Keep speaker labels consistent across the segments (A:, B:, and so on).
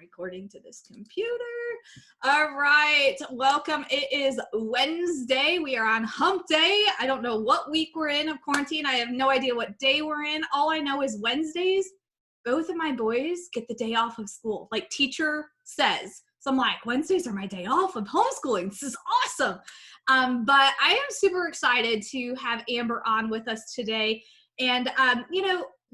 A: recording to this computer. All right, welcome. It is Wednesday. We are on hump day. I don't know what week we're in of quarantine. I have no idea what day we're in. All I know is Wednesdays, both of my boys get the day off of school, like teacher says. So I'm like, Wednesdays are my day off of homeschooling. This is awesome. But I am super excited to have Amber on with us today. And,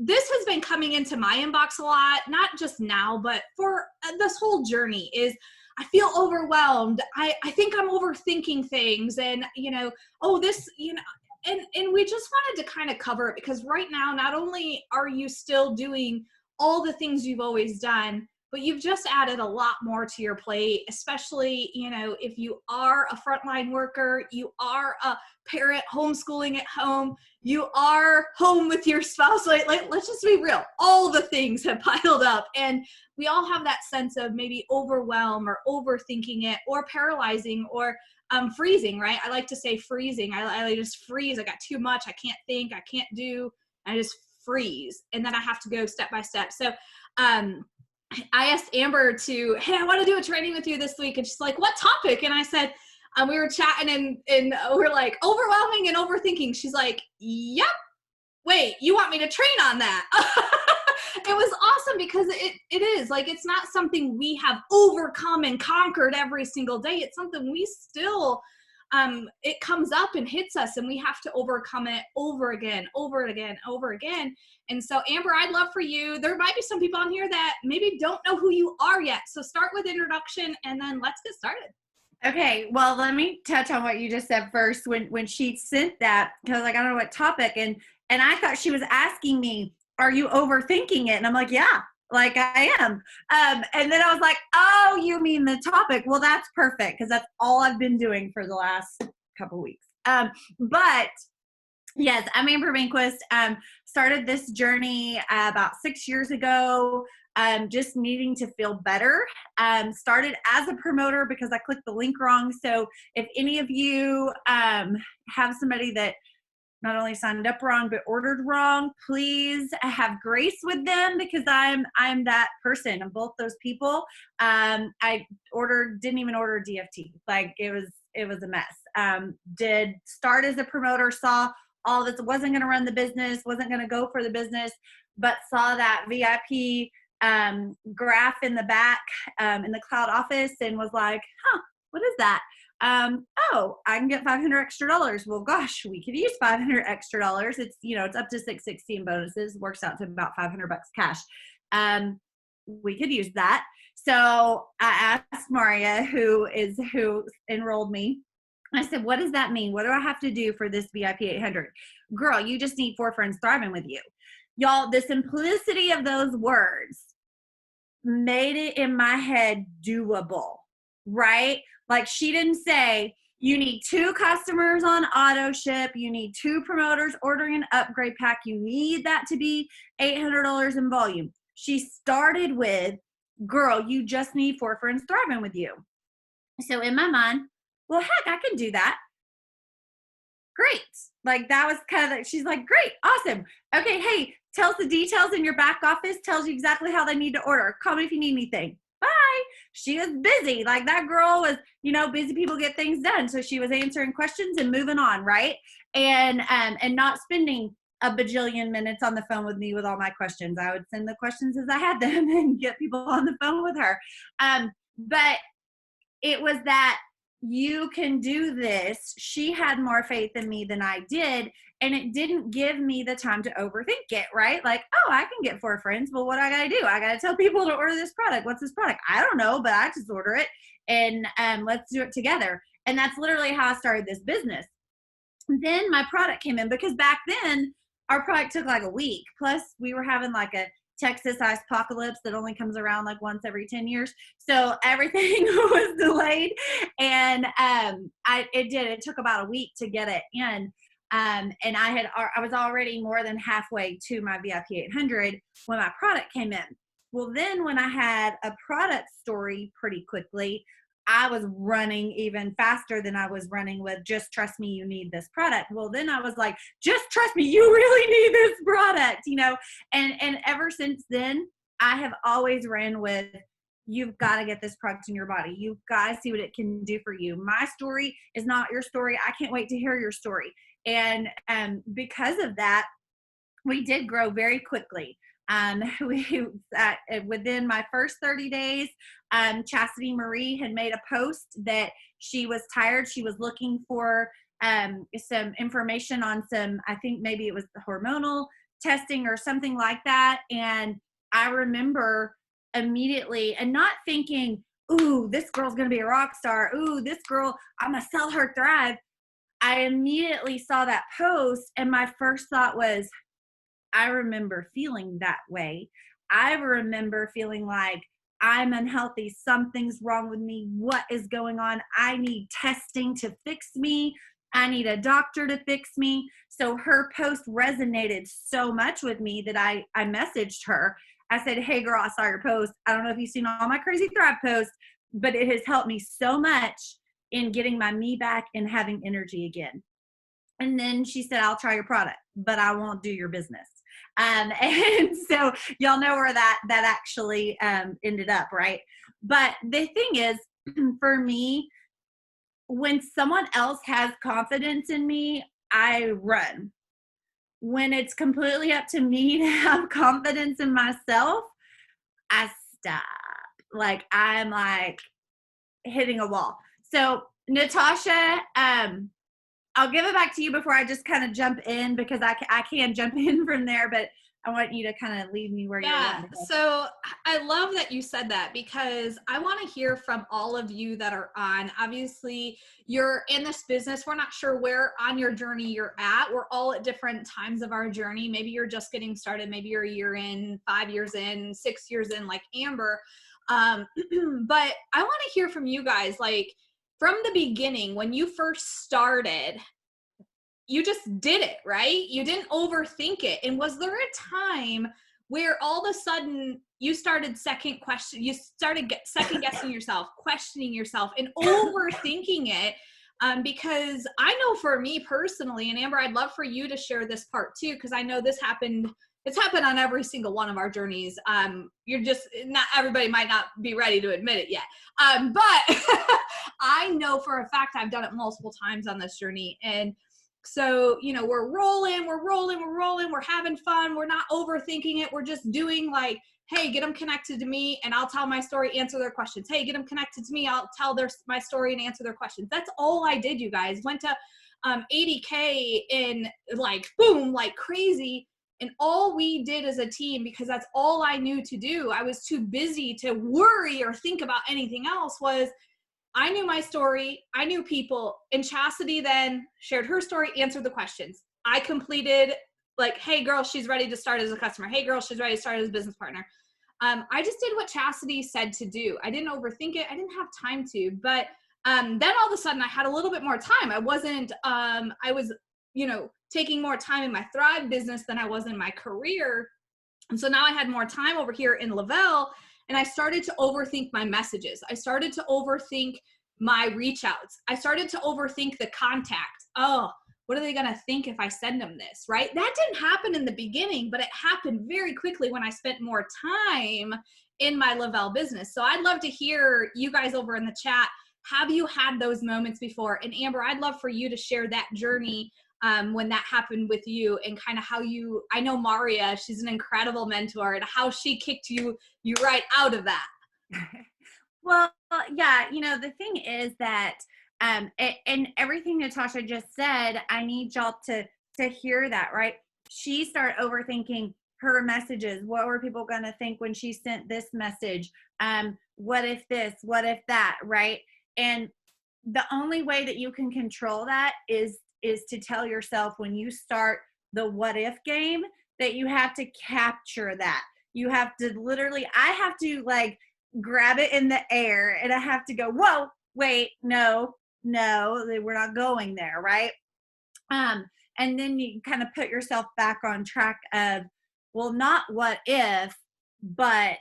A: this has been coming into my inbox a lot, not just now, but for this whole journey is I feel overwhelmed. I think I'm overthinking things and, and we just wanted to kind of cover it because right now, not only are you still doing all the things you've always done, but you've just added a lot more to your plate, especially, if you are a frontline worker, you are a parent homeschooling at home, you are home with your spouse. Like, let's just be real. All the things have piled up and we all have that sense of maybe overwhelm or overthinking it or paralyzing or freezing, right? I like to say freezing. I just freeze. I got too much. I can't think. I can't do. I just freeze. And then I have to go step by step. So, I asked Amber hey, I want to do a training with you this week. And she's like, what topic? And I said, we were chatting and we're like, overwhelming and overthinking. She's like, yep. Wait, you want me to train on that? It was awesome because it is like, it's not something we have overcome and conquered every single day. It's something we still, it comes up and hits us and we have to overcome it over again. And so Amber, I'd love for you, there might be some people on here that maybe don't know who you are yet. So start with introduction and then let's get started.
B: Okay, well, let me touch on what you just said first. When she sent that, because I don't know what topic, and I thought she was asking me, are you overthinking it? And I'm like, yeah, like I am. And then I was like, oh, you mean the topic? Well, that's perfect because that's all I've been doing for the last couple weeks. But yes, I'm Amber Mainquist. Started this journey about 6 years ago. Just needing to feel better. Started as a promoter because I clicked the link wrong. So if any of you have somebody that not only signed up wrong but ordered wrong, please have grace with them because I'm that person. I'm both those people. I didn't even order DFT. Like it was a mess. Did start as a promoter, saw all this, wasn't going to run the business, wasn't going to go for the business, but saw that VIP graph in the back in the cloud office and was like, what is that? Oh, I can get $500 extra. Well, gosh, we could use $500 extra. It's, it's up to 660 in bonuses, works out to about $500 cash. We could use that. So I asked Maria, who enrolled me. I said, what does that mean? What do I have to do for this VIP 800? Girl, you just need 4 friends thriving with you. Y'all, the simplicity of those words made it in my head doable, right? Like she didn't say, you need 2 customers on auto ship. You need 2 promoters ordering an upgrade pack. You need that to be $800 in volume. She started with, girl, you just need 4 friends thriving with you. So in my mind, well, heck, I can do that. Great. Like that was kind of like, she's like, great, awesome. Okay, hey, tells the details in your back office, tells you exactly how they need to order. Call me if you need anything. Bye. She was busy. Like that girl was, busy people get things done. So she was answering questions and moving on, right? And not spending a bajillion minutes on the phone with me with all my questions. I would send the questions as I had them and get people on the phone with her. But it was that you can do this. She had more faith in me than I did. And it didn't give me the time to overthink it, right? Like, oh, I can get 4 friends. Well, what do I got to do? I got to tell people to order this product. What's this product? I don't know, but I just order it and let's do it together. And that's literally how I started this business. Then my product came in because back then our product took like a week. Plus we were having like a Texas ice apocalypse that only comes around like once every 10 years. So everything was delayed and it took about a week to get it in. And I was already more than halfway to my VIP 800 when my product came in. Well, then when I had a product story pretty quickly, I was running even faster than I was running with just trust me, you need this product. Well, then I was like, just trust me, you really need this product, and ever since then, I have always ran with you've got to get this product in your body. You've got to see what it can do for you. My story is not your story. I can't wait to hear your story. And because of that, we did grow very quickly. Within my first 30 days, Chastity Marie had made a post that she was tired. She was looking for some information on I think maybe it was the hormonal testing or something like that. And I remember immediately, and not thinking, ooh, this girl's going to be a rock star. Ooh, this girl, I'm going to sell her Thrive. I immediately saw that post, and my first thought was, I remember feeling that way. I remember feeling like I'm unhealthy. Something's wrong with me. What is going on? I need testing to fix me. I need a doctor to fix me. So her post resonated so much with me that I messaged her. I said, hey girl, I saw your post. I don't know if you've seen all my crazy Thrive posts, but it has helped me so much in getting my me back and having energy again. And then she said, I'll try your product, but I won't do your business. And so y'all know where that actually ended up, right? But the thing is, for me, when someone else has confidence in me, I run. When it's completely up to me to have confidence in myself, I stop. Like, I'm like hitting a wall. So Natasha, I'll give it back to you before I just kind of jump in, because I can jump in from there, but I want you to kind of leave me where you're at.
A: So I love that you said that, because I want to hear from all of you that are on. Obviously, you're in this business. We're not sure where on your journey you're at. We're all at different times of our journey. Maybe you're just getting started. Maybe you're a year in, 5 years in, 6 years in, like Amber. But I want to hear from you guys, like, from the beginning, when you first started, you just did it, right? You didn't overthink it. And was there a time where all of a sudden you started second guessing yourself, questioning yourself, and overthinking it? Because I know for me personally, and Amber, I'd love for you to share this part too, because I know this happened. It's happened on every single one of our journeys. You're just not, everybody might not be ready to admit it yet. But I know for a fact I've done it multiple times on this journey. And so, we're rolling, we're having fun. We're not overthinking it. We're just doing, like, hey, get them connected to me and I'll tell my story, answer their questions. Hey, get them connected to me. I'll tell my story and answer their questions. That's all I did, you guys. Went to 80K in, like, boom, like crazy. And all we did as a team, because that's all I knew to do, I was too busy to worry or think about anything else, was I knew my story, I knew people, and Chastity then shared her story, answered the questions. I completed, like, hey girl, she's ready to start as a customer. Hey girl, she's ready to start as a business partner. I just did what Chastity said to do. I didn't overthink it. I didn't have time to, but then all of a sudden I had a little bit more time. I was, taking more time in my Thrive business than I was in my career. And so now I had more time over here in Lavelle, and I started to overthink my messages. I started to overthink my reach outs. I started to overthink the contact. Oh, what are they going to think if I send them this, right? That didn't happen in the beginning, but it happened very quickly when I spent more time in my Lavelle business. So I'd love to hear you guys over in the chat. Have you had those moments before? And Amber, I'd love for you to share that journey when that happened with you, and kind of how I know Maria, she's an incredible mentor, and how she kicked you right out of that.
B: Well, yeah, the thing is that, and everything Natasha just said, I need y'all to hear that, right? She started overthinking her messages. What were people going to think when she sent this message? What if this, what if that, right? And the only way that you can control that is to tell yourself, when you start the what if game, that you have to capture that. You have to literally, I have to, like, grab it in the air, and I have to go, whoa, wait, no, we're not going there, right? And then you kind of put yourself back on track of, well, not what if, but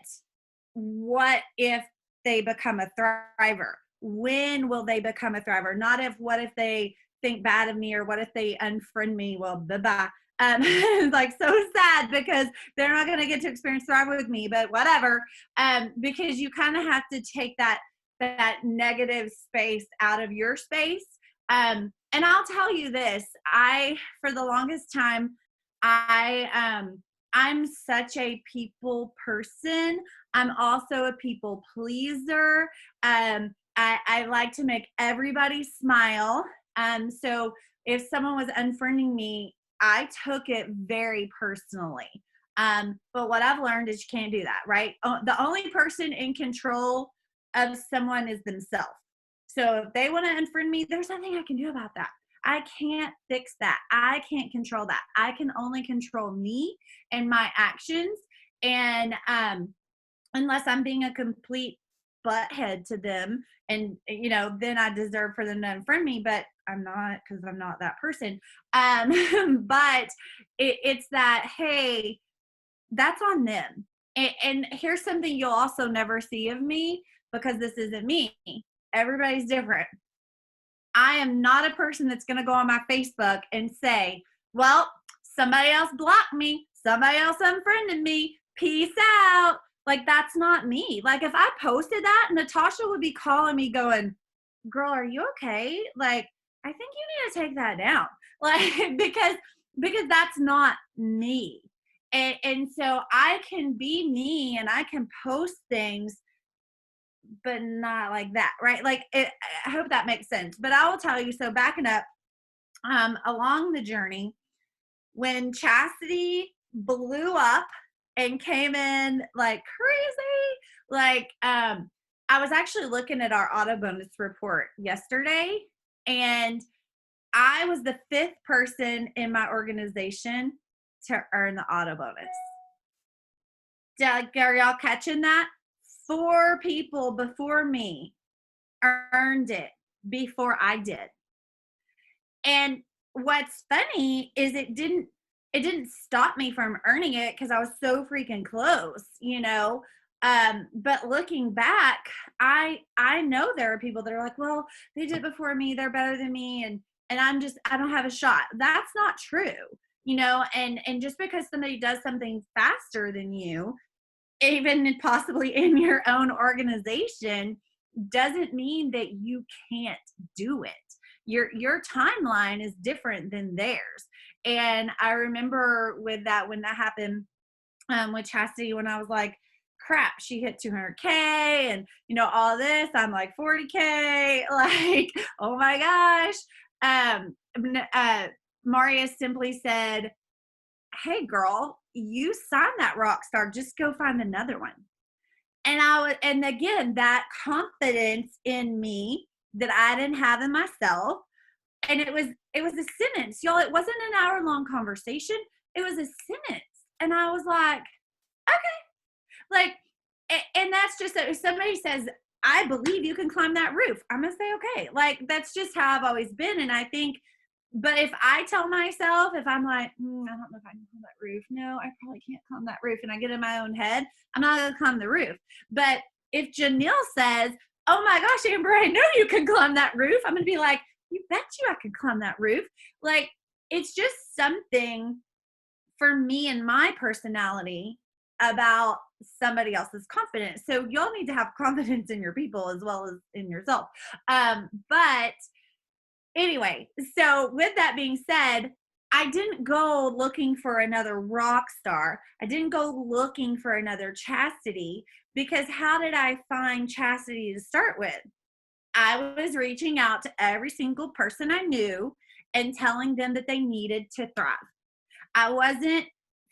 B: what if they become a thriver? When will they become a thriver? Not if, what if they think bad of me, or what if they unfriend me? Well, bye-bye. It's like so sad because they're not going to get to experience Thrive with me, but whatever. Because you kind of have to take that negative space out of your space. And I'll tell you this, for the longest time, I'm such a people person. I'm also a people pleaser. I like to make everybody smile. So if someone was unfriending me, I took it very personally. But what I've learned is you can't do that, right? The only person in control of someone is themselves. So if they want to unfriend me, there's nothing I can do about that. I can't fix that. I can't control that. I can only control me and my actions. And unless I'm being a complete butthead to them, and then I deserve for them to unfriend me, but I'm not, because I'm not that person. But it's that, hey, that's on them. And here's something you'll also never see of me, because this isn't me. Everybody's different. I am not a person that's going to go on my Facebook and say, well, somebody else blocked me, somebody else unfriended me, peace out. Like, that's not me. Like, if I posted that, Natasha would be calling me going, girl, are you okay? Like, I think you need to take that down. Like, because that's not me. And so I can be me and I can post things, but not like that, right? Like, I hope that makes sense. But I will tell you, so backing up, along the journey, when Chastity blew up and came in like crazy, like, I was actually looking at our auto bonus report yesterday, and I was the 5th person in my organization to earn the auto bonus. Are y'all catching that? 4 people before me earned it before I did. And what's funny is it didn't stop me from earning it, because I was so freaking close, but looking back, I know there are people that are like, well, they did before me, they're better than me, and I don't have a shot. That's not true, and just because somebody does something faster than you, even possibly in your own organization, doesn't mean that you can't do it. Your timeline is different than theirs. And I remember when that happened with Chastity, when I was like, crap, she hit 200K and all this, I'm like 40K, like, oh my gosh. Maria simply said, hey girl, you signed that rock star, just go find another one. And again, that confidence in me that I didn't have in myself. And it was a sentence, y'all. It wasn't an hour-long conversation. It was a sentence. And I was like, okay. Like, and that's just, if somebody says, I believe you can climb that roof, I'm going to say, okay. Like, that's just how I've always been. And I think, but if I tell myself, if I'm like, I don't know if I can climb that roof. No, I probably can't climb that roof. And I get in my own head, I'm not going to climb the roof. But if Janelle says, oh my gosh, Amber, I know you can climb that roof, I'm going to be like, you bet you I can climb that roof. Like, it's just something for me and my personality about somebody else's confidence. So y'all need to have confidence in your people as well as in yourself. But anyway, so with that being said, I didn't go looking for another rock star. I didn't go looking for another Chastity, because how did I find Chastity to start with? I was reaching out to every single person I knew and telling them that they needed to thrive. I wasn't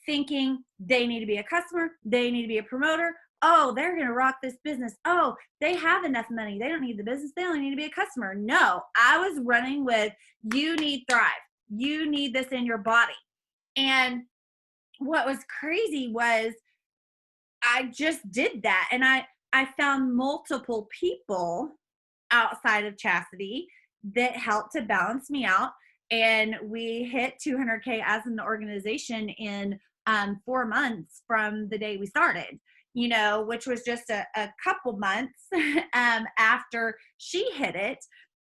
B: thinking they need to be a customer, they need to be a promoter. Oh, they're going to rock this business. Oh, they have enough money, they don't need the business, they only need to be a customer. No, I was running with, you need Thrive. You need this in your body. And what was crazy was I just did that. And I found multiple people outside of Chastity that helped to balance me out. And we hit 200K as an organization in 4 months from the day we started, which was just a couple months after she hit it.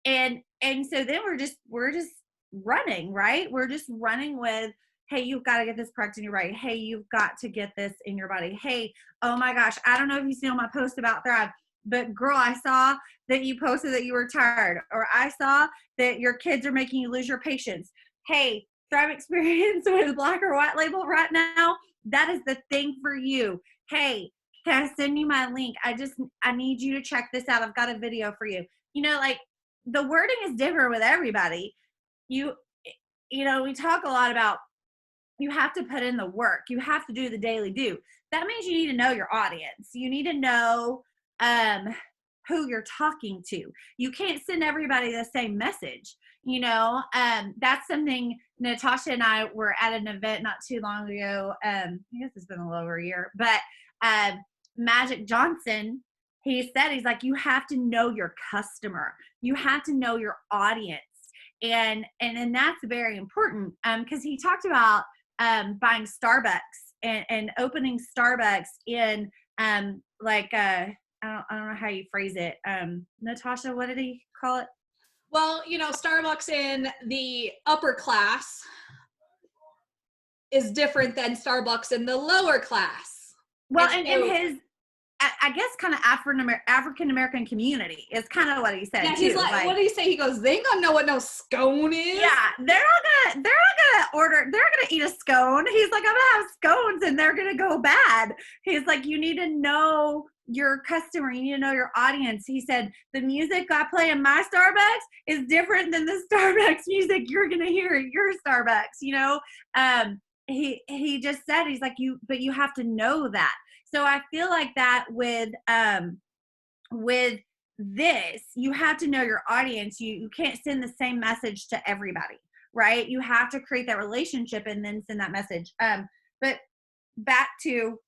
B: And so then we're just running, right? We're just running with hey, you've got to get this correct in your body. Hey, you've got to get this in your body. Hey, oh my gosh, I don't know if you see on my post about Thrive, but girl, I saw that you posted that you were tired, or I saw that your kids are making you lose your patience. Hey, Thrive Experience with Black or White Label right now, that is the thing for you. Hey, can I send you my link? I need you to check this out. I've got a video for you. You know, like the wording is different with everybody. You know, we talk a lot about you have to put in the work. You have to do the daily do. That means you need to know your audience. You need to know who you're talking to. You can't send everybody the same message. You know, that's something Natasha and I were at an event not too long ago. I guess it's been a little over a year, but Magic Johnson, he said, he's like, you have to know your customer. You have to know your audience. And that's very important because he talked about buying Starbucks and opening Starbucks in I don't know how you phrase it. Natasha, what did he call it?
A: Well, you know, Starbucks in the upper class is different than Starbucks in the lower class.
B: Well, and in his, I guess, kind of African American community is kind of what he said.
A: Yeah, he's
B: too.
A: like, what did he say? He goes, they ain't gonna know what no scone is.
B: Yeah, they're not gonna eat a scone. He's like, I'm gonna have scones and they're gonna go bad. He's like, you need to know your customer, you need to know your audience. He said, the music I play in my Starbucks is different than the Starbucks music you're gonna hear at your Starbucks, you know? He just said, he's like, but you have to know that. So I feel like that with this, you have to know your audience. You can't send the same message to everybody, right? You have to create that relationship and then send that message. But back to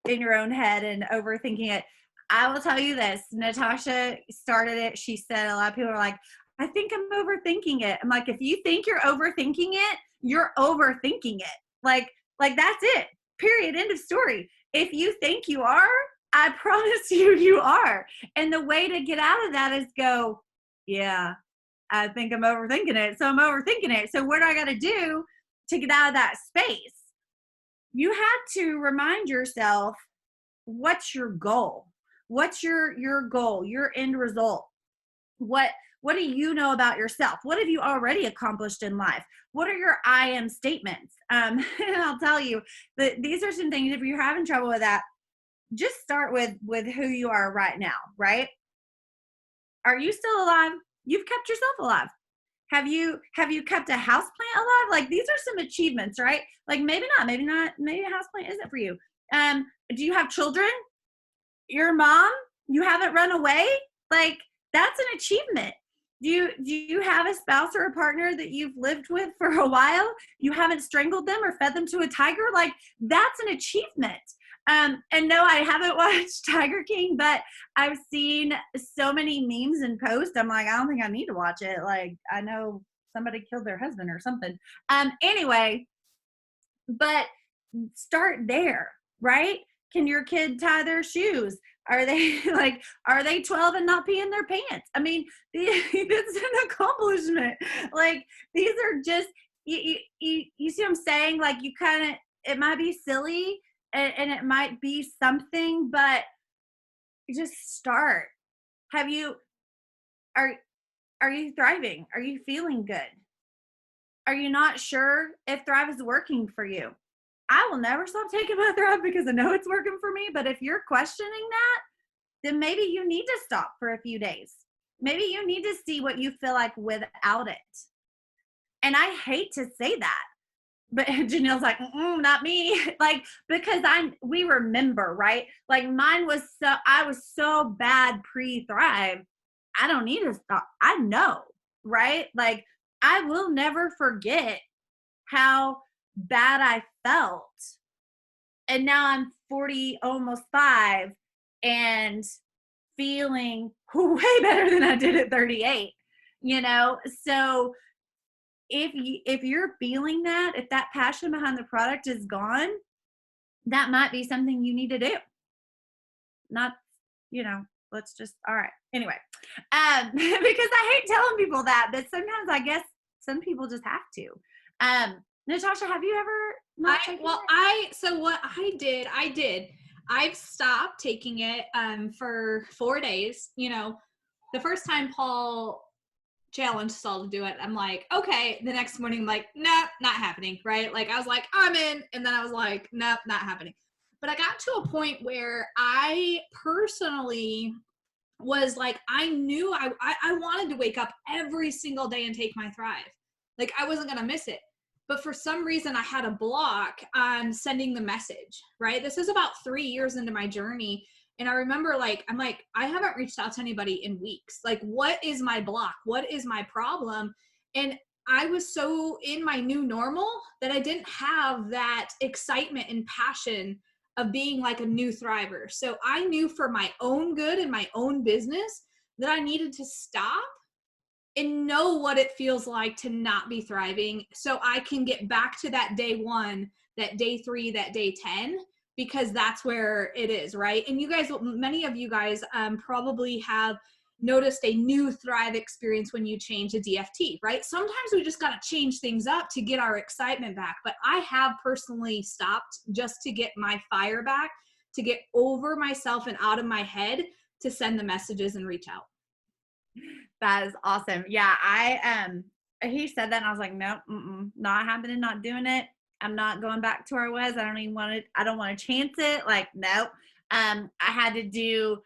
B: in your own head and overthinking it, I will tell you this. Natasha started it. She said a lot of people are like, I think I'm overthinking it. I'm like, if you think you're overthinking it, you're overthinking it. Like that's it. Period. End of story. If you think you are, I promise you are. And the way to get out of that is go, yeah, I think I'm overthinking it. So I'm overthinking it. So what do I got to do to get out of that space? You have to remind yourself, what's your goal? What's your goal, your end result? What do you know about yourself? What have you already accomplished in life? What are your I am statements? And I'll tell you that these are some things, if you're having trouble with that, just start with who you are right now, right? Are you still alive? You've kept yourself alive. Have you kept a houseplant alive? Like, these are some achievements, right? Like, maybe not, maybe a houseplant isn't for you. Do you have children? Your mom? You haven't run away? Like, that's an achievement. Do you have a spouse or a partner that you've lived with for a while? You haven't strangled them or fed them to a tiger? Like, that's an achievement. And no, I haven't watched Tiger King, but I've seen so many memes and posts. I'm like, I don't think I need to watch it. Like, I know somebody killed their husband or something. Anyway, but start there, right? Can your kid tie their shoes? Are they 12 and not peeing their pants? I mean, it's an accomplishment. Like, these are just, you see what I'm saying? Like, you kind of, it might be silly and it might be something, but just start. Are you thriving? Are you feeling good? Are you not sure if Thrive is working for you? I will never stop taking my Thrive because I know it's working for me. But if you're questioning that, then maybe you need to stop for a few days. Maybe you need to see what you feel like without it. And I hate to say that, but Janelle's like, not me. Like, because we remember, right? Like, I was so bad pre-Thrive. I don't need to stop. I know, right? Like, I will never forget how bad I felt. And now I'm 40, almost 5, and feeling way better than I did at 38, you know? So if you're feeling that, if that passion behind the product is gone, that might be something you need to do. Not, let's just, all right. Anyway, because I hate telling people that, but sometimes I guess some people just have to. Natasha, have you ever not taken it?
A: So what I did, I've stopped taking it for 4 days. You know, the first time Paul challenged Saul to do it, I'm like, okay. The next morning, I'm like, nope, not happening, right? Like, I was like, I'm in. And then I was like, nope, not happening. But I got to a point where I personally was like, I knew I wanted to wake up every single day and take my Thrive. Like, I wasn't going to miss it. But for some reason, I had a block on sending the message, right? This is about 3 years into my journey. And I remember, like, I'm like, I haven't reached out to anybody in weeks. Like, what is my block? What is my problem? And I was so in my new normal that I didn't have that excitement and passion of being like a new thriver. So I knew for my own good and my own business that I needed to stop and know what it feels like to not be thriving so I can get back to that day 1, that day 3, that day 10, because that's where it is, right? And you guys, many of you guys probably have noticed a new Thrive experience when you change a DFT, right? Sometimes we just got to change things up to get our excitement back. But I have personally stopped just to get my fire back, to get over myself and out of my head, to send the messages and reach out.
B: That is awesome. Yeah, he said that and I was like, nope, not happening, not doing it. I'm not going back to where I was. I don't even want to, I don't want to chance it. Like, nope. I had to do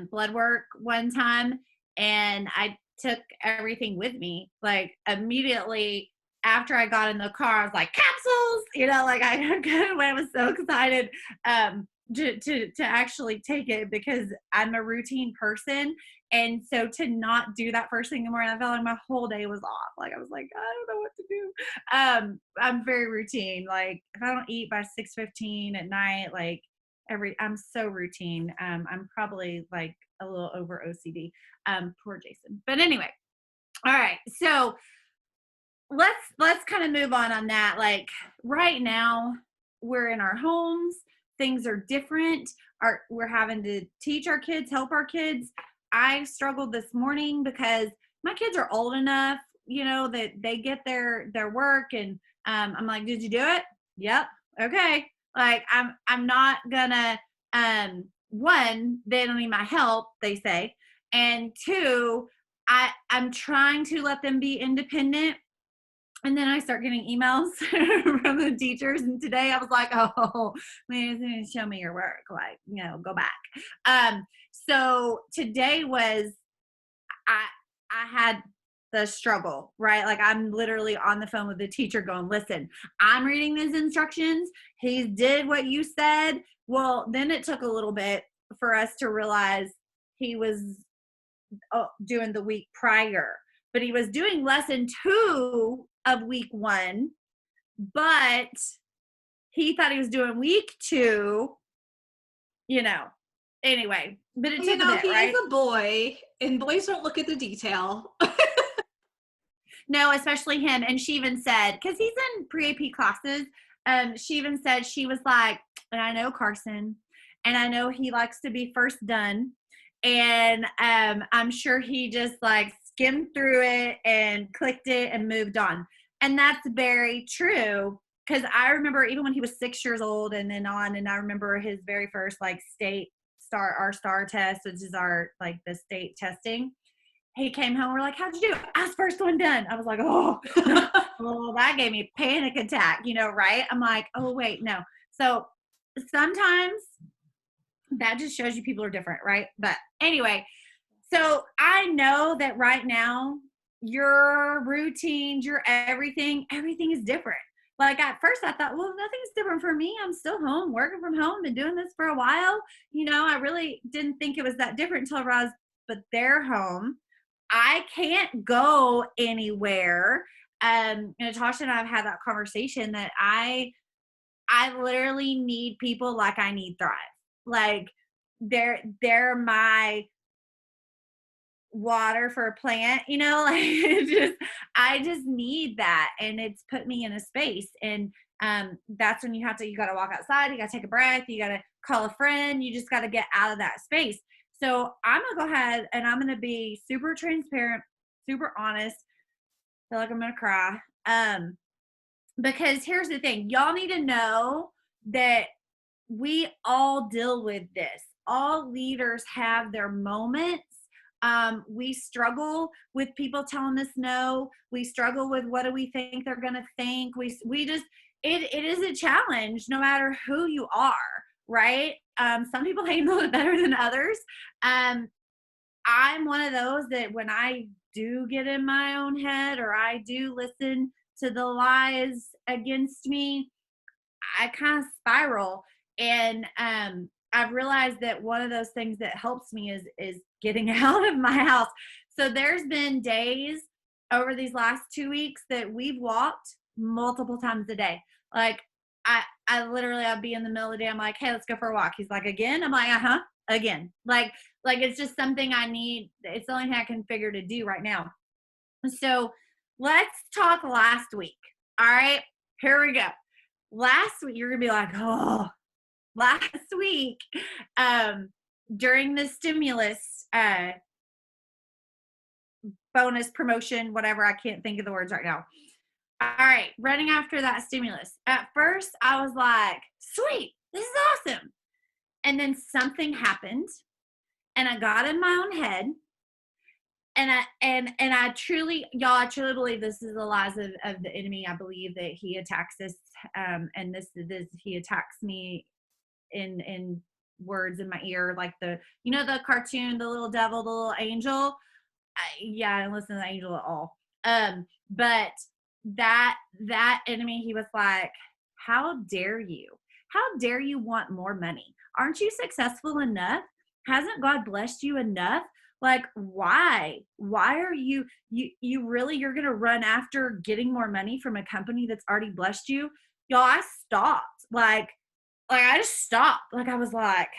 B: blood work one time and I took everything with me. Like, immediately after I got in the car, I was like, capsules, like I was so excited to actually take it because I'm a routine person. And so to not do that first thing in the morning, I felt like my whole day was off. Like, I was like, I don't know what to do. I'm very routine. Like, if I don't eat by 6:15 at night, like I'm so routine. I'm probably like a little over OCD. Poor Jason. But anyway, all right. So let's kind of move on that. Like, right now we're in our homes. Things are different. We're having to teach our kids, help our kids. I struggled this morning because my kids are old enough, that they get their work, and I'm like, did you do it? Yep. Okay. Like, I'm not gonna, one, they don't need my help, they say. And two, I'm trying to let them be independent. And then I start getting emails from the teachers. And today I was like, oh, man, show me your work. Like, go back. So today was, I had the struggle, right? Like, I'm literally on the phone with the teacher going, listen, I'm reading these instructions. He did what you said. Well, then it took a little bit for us to realize he was doing the week prior, but he was doing lesson 2 of week 1, but he thought he was doing week 2, anyway, but it took a bit,
A: he
B: right?
A: is a boy and boys don't look at the detail.
B: No, especially him. And she even said, because he's in pre-AP classes, she even said, she was like, and I know Carson, and I know he likes to be first done. And I'm sure he just like skimmed through it and clicked it and moved on. And that's very true. Because I remember even when he was 6 years old and then on, and I remember his very first like our STAR test, which is our like the state testing. He came home, we're like, how'd you do? I was first one done. I was like, oh, well, that gave me a panic attack, right? I'm like, oh, wait, no. So sometimes that just shows you people are different, right? But anyway, so I know that right now, your routines, your everything is different. Like, at first I thought, well, nothing's different for me. I'm still home, working from home, been doing this for a while. I really didn't think it was that different until I realized, but they're home. I can't go anywhere. Natasha and I have had that conversation that I literally need people like I need Thrive. Like, they're my water for a plant, like I just need that. And it's put me in a space. And that's when you got to walk outside, you got to take a breath, you got to call a friend, you just got to get out of that space. So I'm going to go ahead and I'm going to be super transparent, super honest. I feel like I'm going to cry. Because here's the thing, y'all need to know that we all deal with this. All leaders have their moments. We struggle with people telling us no. We struggle with what do we think they're going to think. We just, it is a challenge no matter who you are, right? Some people handle it better than others. I'm one of those that when I do get in my own head or I do listen to the lies against me, I kind of spiral. And I've realized that one of those things that helps me is getting out of my house. So there's been days over these last 2 weeks that we've walked multiple times a day. Like I literally, I'll be in the middle of the day. I'm like, hey, let's go for a walk. He's like, again? I'm like, uh-huh, again. Like it's just something I need. It's the only thing I can figure to do right now. So let's talk last week. All right, here we go. Last week, you're gonna be like, oh, last week, during the stimulus bonus promotion, whatever, I can't think of the words right now. All right, running after that stimulus. At first, I was like, sweet, this is awesome. And then something happened, and I got in my own head. And I truly, y'all, I truly believe this is the lies of the enemy. I believe that he attacks us, and this he attacks me in words in my ear, like the cartoon, the little devil, the little angel. I don't listen to the angel at all. But that enemy, he was like, how dare you? How dare you want more money? Aren't you successful enough? Hasn't God blessed you enough? Like, why are you really, you're going to run after getting more money from a company that's already blessed you? Y'all, I stopped. Like I just stopped. Like, I was like,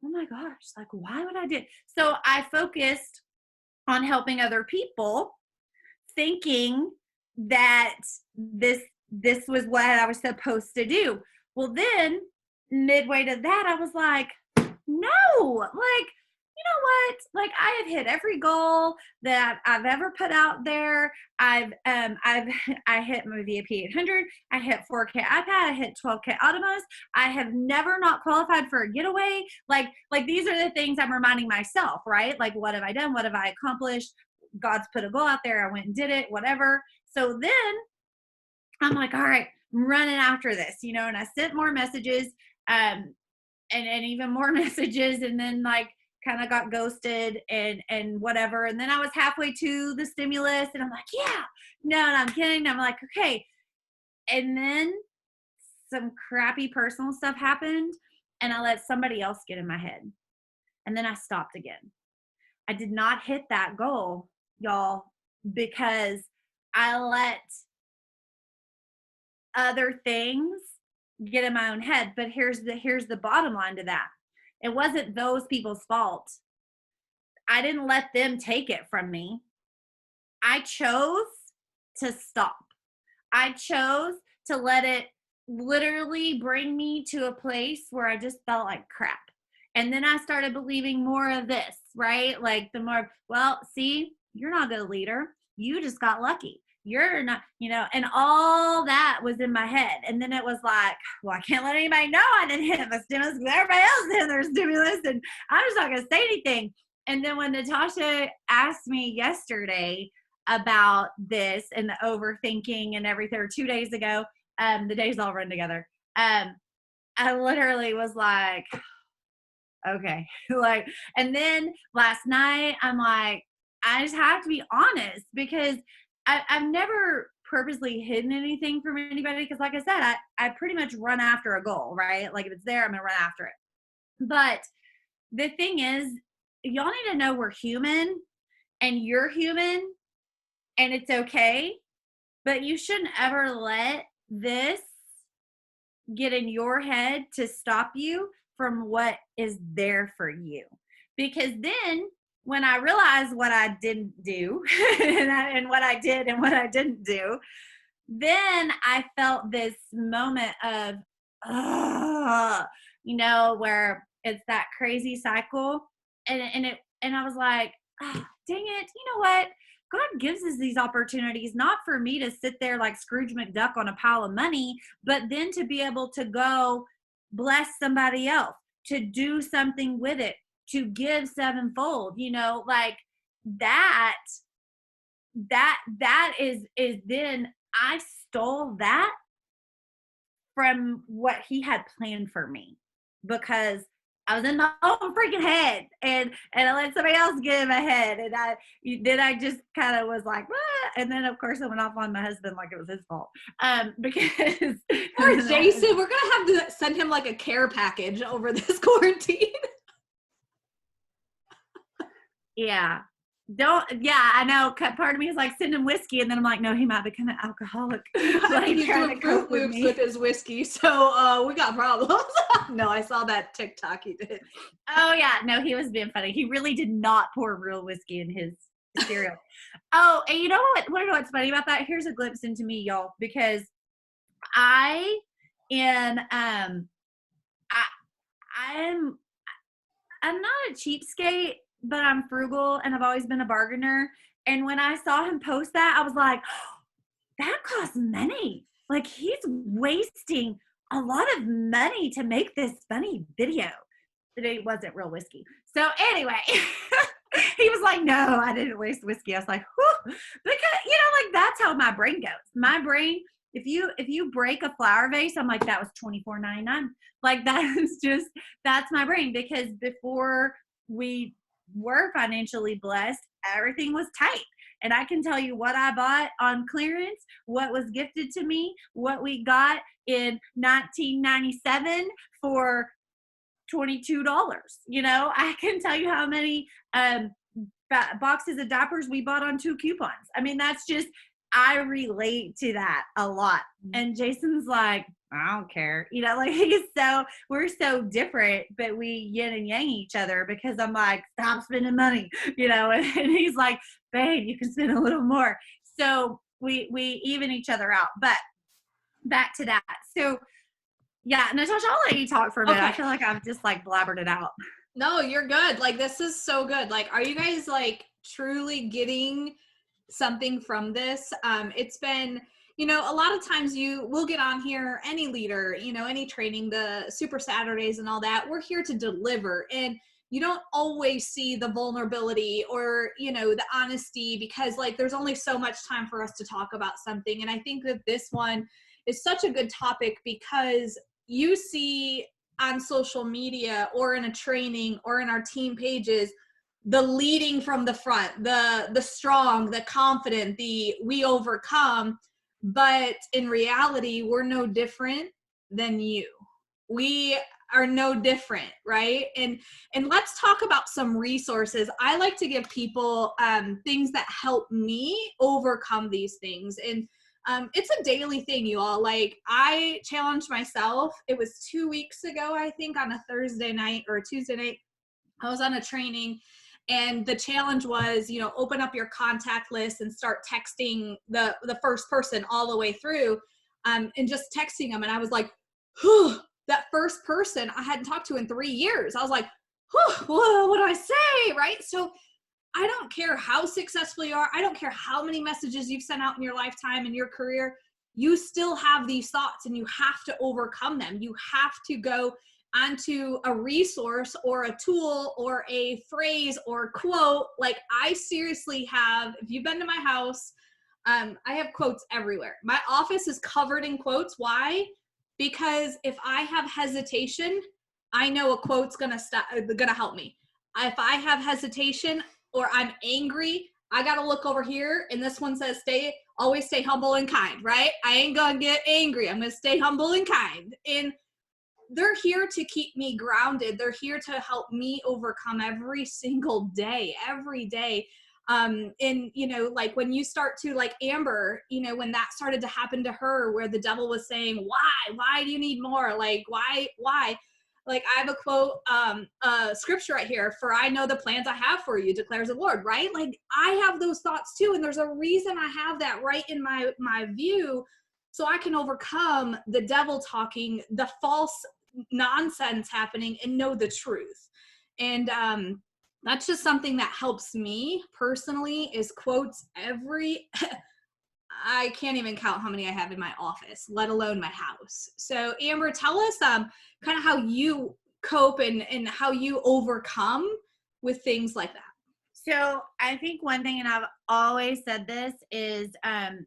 B: oh my gosh, like, why would I do it? So I focused on helping other people, thinking that this was what I was supposed to do. Well, then midway to that, I was like, no, like, you know what? Like, I have hit every goal that I've ever put out there. I hit my VIP 800. I hit 4K iPad. I hit 12K Automos. I have never not qualified for a getaway. Like these are the things I'm reminding myself, right? Like, what have I done? What have I accomplished? God's put a goal out there. I went and did it, whatever. So then I'm like, all right, I'm running after this, and I sent more messages, and even more messages, and then like kind of got ghosted and whatever. And then I was halfway to the stimulus and I'm like, yeah, no, I'm kidding. I'm like, okay. And then some crappy personal stuff happened and I let somebody else get in my head. And then I stopped again. I did not hit that goal, y'all, because I let other things get in my own head. But here's the bottom line to that. It wasn't those people's fault. I didn't let them take it from me. I chose to stop. I chose to let it literally bring me to a place where I just felt like crap. And then I started believing more of this, right? Like the more, well, see, you're not a good leader. You just got lucky. You're not, and all that was in my head. And then it was like, well, I can't let anybody know I didn't hit my stimulus because everybody else hit their stimulus and I'm just not going to say anything. And then when Natasha asked me yesterday about this and the overthinking and everything, or 2 days ago, the days all run together. I literally was like, okay. Like, and then last night I'm like, I just have to be honest because I've never purposely hidden anything from anybody because like I said, I pretty much run after a goal, right? Like if it's there, I'm gonna run after it. But the thing is, y'all need to know we're human and you're human and it's okay, but you shouldn't ever let this get in your head to stop you from what is there for you. Because then when I realized what I didn't do and what I did and what I didn't do, then I felt this moment of, where it's that crazy cycle. And I was like, oh, dang it. You know what? God gives us these opportunities, not for me to sit there like Scrooge McDuck on a pile of money, but then to be able to go bless somebody else, to do something with it, to give sevenfold, like that, that is then I stole that from what he had planned for me, because I was in my own freaking head, and I let somebody else get in my head, and I just kind of was like, what? And then of course I went off on my husband like it was his fault, because
A: Poor Jason, we're gonna have to send him like a care package over this quarantine.
B: Yeah. I know. Part of me is like, send him whiskey, and then I'm like, no, he might become an alcoholic.
A: Like, he's doing Fruit Loops with his whiskey, so we got problems. No, I saw that TikTok he did.
B: Oh yeah, no, he was being funny. He really did not pour real whiskey in his cereal. Oh, and you know what? Want to know what's funny about that? Here's a glimpse into me, y'all, because I'm not a cheapskate, but I'm frugal, and I've always been a bargainer. And when I saw him post that, I was like, oh, that costs money. Like, he's wasting a lot of money to make this funny video. But it wasn't real whiskey. So anyway, he was like, no, I didn't waste whiskey. I was like, whew. Because, like, that's how my brain goes. My brain, if you break a flower vase, I'm like, that was $24.99. Like, that's my brain, because before we were financially blessed, everything was tight. And I can tell you what I bought on clearance, what was gifted to me, what we got in 1997 for $22. I can tell you how many boxes of diapers we bought on 2 coupons. I mean, that's just, I relate to that a lot. And Jason's like, I don't care. Like, we're so different, but we yin and yang each other, because I'm like, stop spending money, and he's like, babe, you can spend a little more. So we even each other out. But back to that. So yeah, Natasha, I'll let you talk for a minute. Okay. I feel like I've just like blabbered it out.
A: No, you're good. Like, this is so good. Like, are you guys like truly getting something from this? It's been, a lot of times we'll get on here, any leader, any training, the Super Saturdays and all that, we're here to deliver. And you don't always see the vulnerability or, the honesty, because like, there's only so much time for us to talk about something. And I think that this one is such a good topic, because you see on social media or in a training or in our team pages, the leading from the front, the strong, the confident, the we overcome. But in reality, we're no different than you. We are no different, right? And let's talk about some resources. I like to give people things that help me overcome these things. And it's a daily thing, you all. Like, I challenged myself. It was 2 weeks ago, I think, on a Thursday night or a Tuesday night. I was on a training, and the challenge was, open up your contact list and start texting the first person all the way through, and just texting them. And I was like, whew, that first person I hadn't talked to in 3 years. I was like, whew, what do I say, right? So I don't care how successful you are. I don't care how many messages you've sent out in your lifetime, in your career. You still have these thoughts, and you have to overcome them. You have to go onto a resource or a tool or a phrase or quote. Like, I seriously have, if you've been to my house, I have quotes everywhere. My office is covered in quotes. Why? Because if I have hesitation, I know a quote's gonna help me. If I have hesitation or I'm angry, I gotta look over here, and this one says always stay humble and kind, right? I ain't gonna get angry. I'm gonna stay humble and kind. And they're here to keep me grounded. They're here to help me overcome every single day, every day. And, like, when you start to, like Amber, when that started to happen to her, where the devil was saying, why do you need more? Like, why? Like, I have a quote, scripture right here, for I know the plans I have for you, declares the Lord, right? Like, I have those thoughts too. And there's a reason I have that right in my view, so I can overcome the devil talking, the false nonsense happening, and know the truth. And That's just something that helps me personally is quotes every I can't even count how many I have in my office, let alone my house. So Amber, tell us kind of how you cope and how you overcome with things like that.
B: So I think one thing, and I've always said this is, and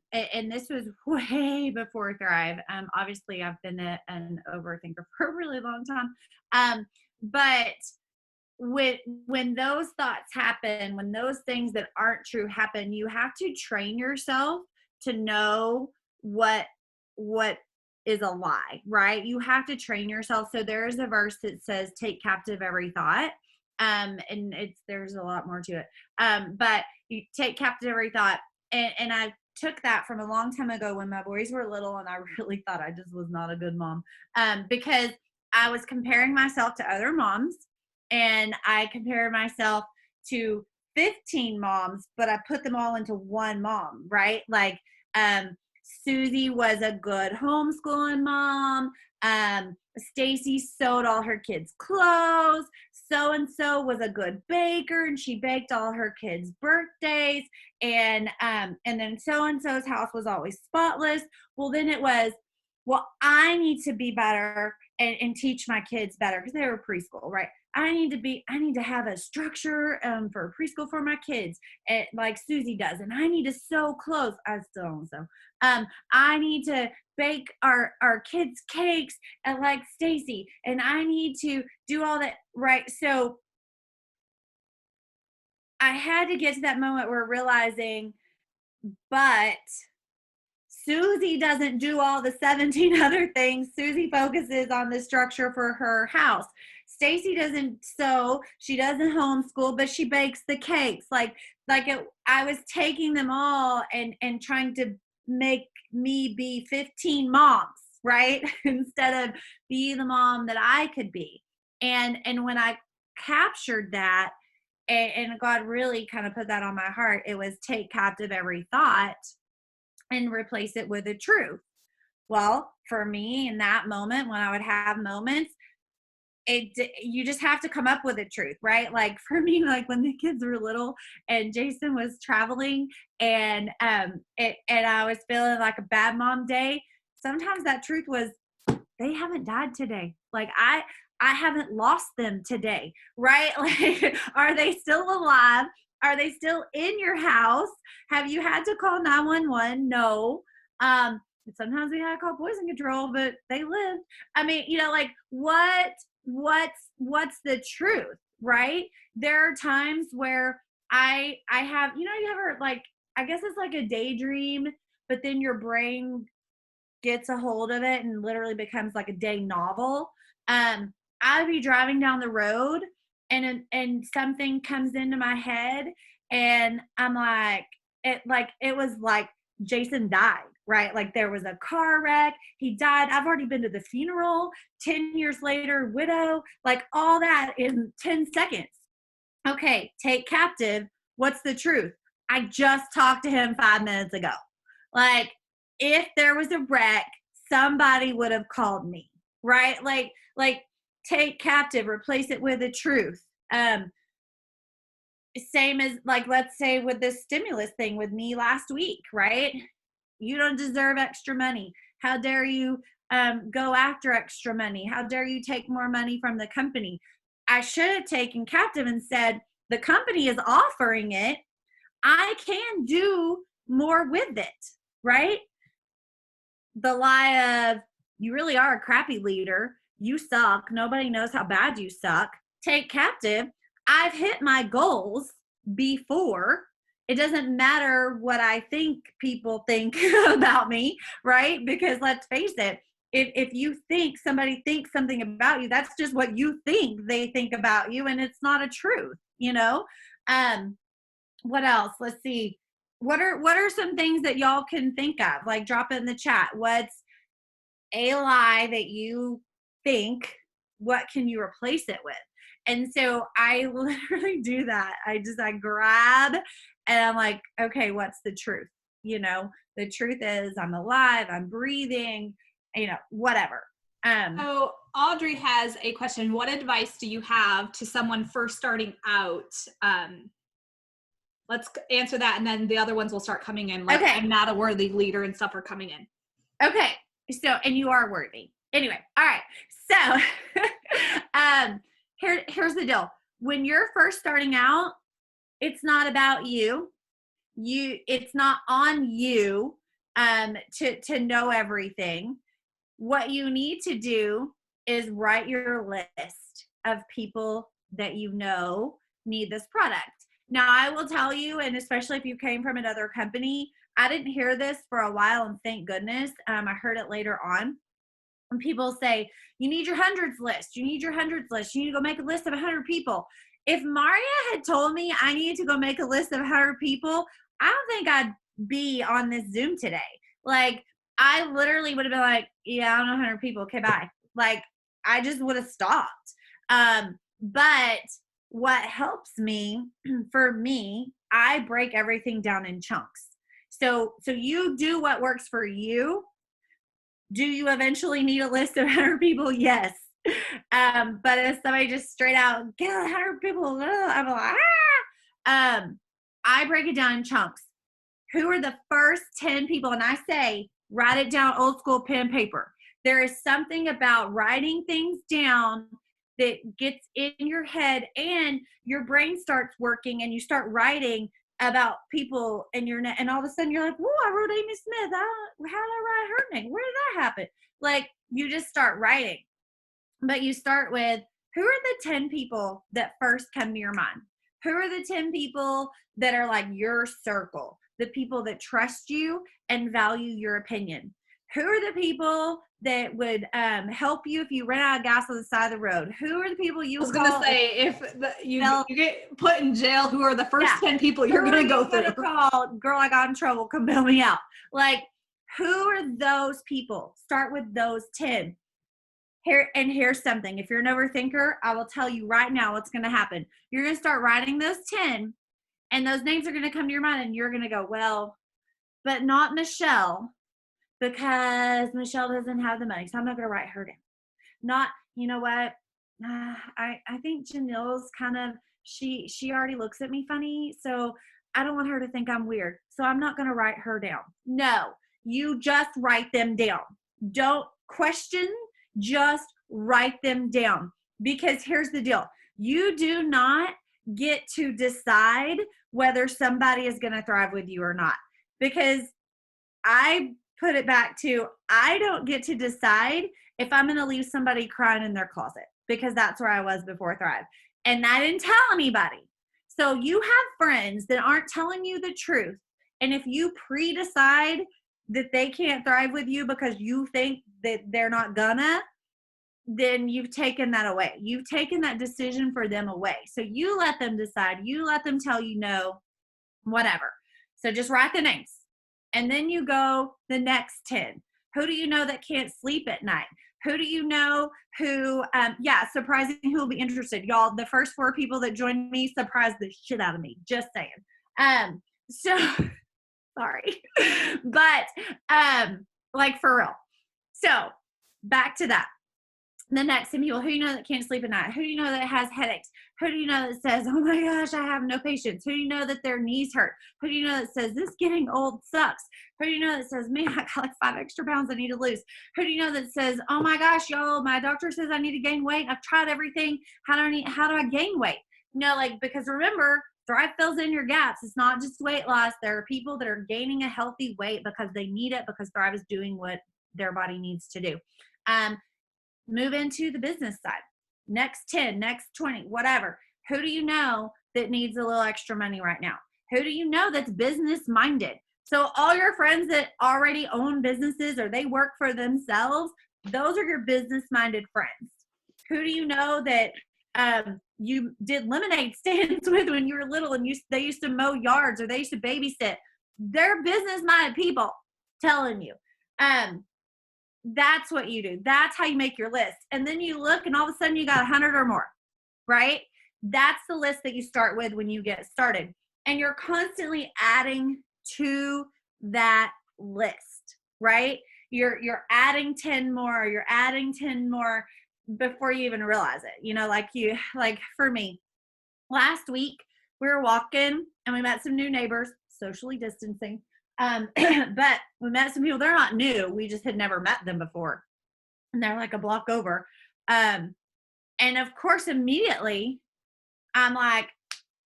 B: this was way before Thrive. Obviously I've been an overthinker for a really long time. But when those thoughts happen, when those things that aren't true happen, you have to train yourself to know what is a lie, right? You have to train yourself. So there's a verse that says, take captive every thought. And there's a lot more to it. But you take captive every thought. And I took that from a long time ago when my boys were little, and I really thought I just was not a good mom. Because I was comparing myself to other moms, and I compared myself to 15 moms, but I put them all into one mom, right? Like, Susie was a good homeschooling mom. Stacy sewed all her kids' clothes. So-and-so was a good baker, and she baked all her kids' birthdays. And then so-and-so's house was always spotless. Well, then it was, well, I need to be better and teach my kids better because they were preschool, right? I need to have a structure for preschool for my kids, like Susie does. And I need to sew clothes. I still don't sew. I need to bake our kids cakes like Stacy, and I need to do all that, right? So I had to get to that moment where realizing, but Susie doesn't do all the 17 other things. Susie focuses on the structure for her house. Stacy doesn't sew, she doesn't homeschool, but she bakes the cakes. I was taking them all and trying to make me be 15 moms, right? Instead of be the mom that I could be. And when I captured that, and God really kind of put that on my heart, it was take captive every thought and replace it with the truth. Well, for me in that moment, when I would have moments, you just have to come up with a truth, right? Like for me, like when the kids were little and Jason was traveling and I was feeling like a bad mom day, sometimes that truth was, they haven't died today. Like I haven't lost them today, right? Like, are they still alive? Are they still in your house? Have you had to call 911? No. Sometimes we had to call poison control, but they lived. I mean, like what's the truth, right? There are times where I have, you ever, like, I guess it's like a daydream, but then your brain gets a hold of it and literally becomes like a day novel. I'd be driving down the road and something comes into my head and I'm like, it was like Jason died, right? Like there was a car wreck, he died. I've already been to the funeral, 10 years later, widow, like all that in 10 seconds. Okay, take captive. What's the truth? I just talked to him 5 minutes ago. Like, if there was a wreck, somebody would have called me, right? Like take captive, replace it with the truth. Same as, like, let's say with the stimulus thing with me last week, right? You don't deserve extra money. How dare you go after extra money? How dare you take more money from the company? I should have taken captive and said, the company is offering it. I can do more with it, right? The lie of, you really are a crappy leader. You suck. Nobody knows how bad you suck. Take captive. I've hit my goals before. It doesn't matter what I think people think about me, right? Because let's face it, if you think somebody thinks something about you, that's just what you think they think about you, and it's not a truth, What else? Let's see. What are some things that y'all can think of? Like, drop it in the chat. What's a lie that you think? What can you replace it with? And so I literally do that. I grab and I'm like, okay, what's the truth? The truth is I'm alive, I'm breathing, whatever.
A: So Audrey has a question. What advice do you have to someone first starting out? Let's answer that, and then the other ones will start coming in. Like,
B: Okay.
A: I'm not a worthy leader and stuff are coming in.
B: Okay. So, and you are worthy. Anyway, all right. So, here's the deal. When you're first starting out, it's not about you. It's not on you to know everything. What you need to do is write your list of people that you know need this product. Now, I will tell you, and especially if you came from another company, I didn't hear this for a while, and thank goodness. I heard it later on. When people say, you need your hundreds list, you need your hundreds list, you need to go make a list of 100 people. If Maria had told me I needed to go make a list of 100 people, I don't think I'd be on this Zoom today. Like, I literally would have been like, yeah, I don't know 100 people. Okay, bye. Like, I just would have stopped. But what helps me, for me, I break everything down in chunks. So you do what works for you. Do you eventually need a list of 100 people? Yes. But if somebody just straight out, get 100 people, I'm like, I break it down in chunks. Who are the first 10 people? And I say, write it down, old school pen and paper. There is something about writing things down that gets in your head and your brain starts working and you start writing about people and all of a sudden you're like, whoa, I wrote Amy Smith. How did I write her name? Where did that happen? Like, you just start writing. But you start with, who are the 10 people that first come to your mind? Who are the 10 people that are like your circle? The people that trust you and value your opinion. Who are the people that would help you if you ran out of gas on the side of the road? Who are the people you
A: I was going to say, if you get put in jail, who are the first 10 people you're going to go through?
B: Call, girl, I got in trouble. Come bail me out. Like, who are those people? Start with those 10. Here's something. If you're an overthinker, I will tell you right now what's going to happen. You're going to start writing those 10, and those names are going to come to your mind, and you're going to go, well, but not Michelle, because Michelle doesn't have the money, so I'm not going to write her down. Not, you know what? I think Janelle's kind of, she already looks at me funny, so I don't want her to think I'm weird, so I'm not going to write her down. No, you just write them down. Don't question, just write them down. Because here's the deal. You do not get to decide whether somebody is going to thrive with you or not. Because I put it back to, I don't get to decide if I'm going to leave somebody crying in their closet, because that's where I was before Thrive. And I didn't tell anybody. So you have friends that aren't telling you the truth. And if you pre-decide that they can't thrive with you because you think that they're not gonna, then you've taken that away. You've taken that decision for them away. So you let them decide. You let them tell you no, whatever. So just write the names. And then you go the next 10. Who do you know that can't sleep at night? Who do you know who, surprising who will be interested. Y'all, the first 4 people that joined me surprised the shit out of me. Just saying. So, sorry. But, like, for real. So, back to that. The next 10 people, who do you know that can't sleep at night? Who do you know that has headaches? Who do you know that says, oh my gosh, I have no patience? Who do you know that their knees hurt? Who do you know that says, this getting old sucks? Who do you know that says, man, I got like 5 extra pounds I need to lose? Who do you know that says, oh my gosh, y'all, my doctor says I need to gain weight. I've tried everything. How do I gain weight? Because remember, Thrive fills in your gaps. It's not just weight loss. There are people that are gaining a healthy weight because they need it, because Thrive is doing what their body needs to do. Move into the business side. Next 10, next 20, whatever. Who do you know that needs a little extra money right now? Who do you know that's business minded? So all your friends that already own businesses or they work for themselves, those are your business minded friends. Who do you know that you did lemonade stands with when you were little and they used to mow yards or they used to babysit? They're business minded people, telling you. That's what you do. That's how you make your list. And then you look and all of a sudden you got 100 or more, right? That's the list that you start with when you get started. And you're constantly adding to that list, right? You're adding 10 more, you're adding 10 more. before you even realize it. You know, like for me, last week we were walking and we met some new neighbors, socially distancing. But we met some people. They're not new. We just had never met them before, and they're like a block over. And of course, immediately I'm like,